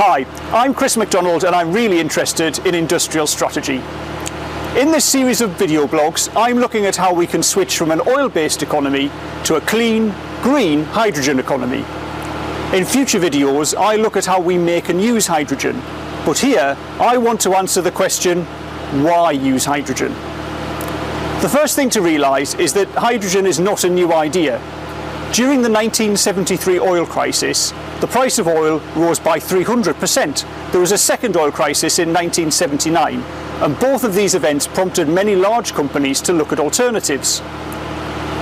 Hi, I'm Chris MacDonald and I'm really interested in industrial strategy. In this series of video blogs, I'm looking at how we can switch from an oil-based economy to a clean, green hydrogen economy. In future videos, I look at how we make and use hydrogen, but here I want to answer the question, why use hydrogen? The first thing to realise is that hydrogen is not a new idea. During the 1973 oil crisis, the price of oil rose by 300%. There was a second oil crisis in 1979, and both of these events prompted many large companies to look at alternatives.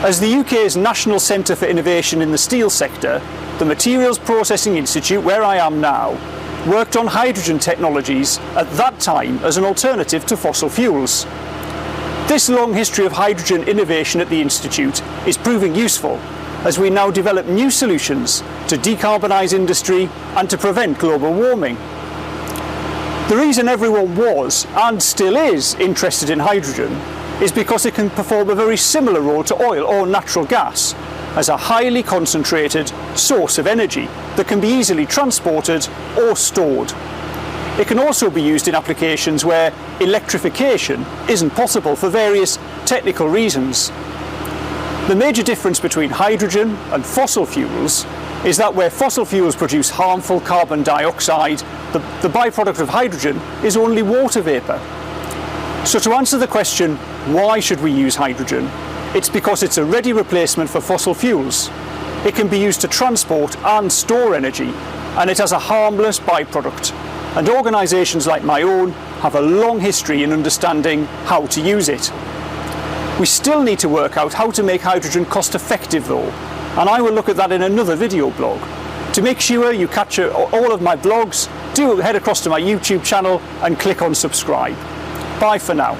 As the UK's National Centre for Innovation in the Steel sector, the Materials Processing Institute, where I am now, worked on hydrogen technologies at that time as an alternative to fossil fuels. This long history of hydrogen innovation at the Institute is proving useful as we now develop new solutions to decarbonise industry and to prevent global warming. The reason everyone was, and still is, interested in hydrogen is because it can perform a very similar role to oil or natural gas as a highly concentrated source of energy that can be easily transported or stored. It can also be used in applications where electrification isn't possible for various technical reasons. The major difference between hydrogen and fossil fuels is that where fossil fuels produce harmful carbon dioxide, the byproduct of hydrogen is only water vapour. So to answer the question, why should we use hydrogen? It's because it's a ready replacement for fossil fuels. It can be used to transport and store energy, and it has a harmless byproduct. And organisations like my own have a long history in understanding how to use it. We still need to work out how to make hydrogen cost effective though, and I will look at that in another video blog. To make sure you catch all of my blogs, do head across to my YouTube channel and click on subscribe. Bye for now.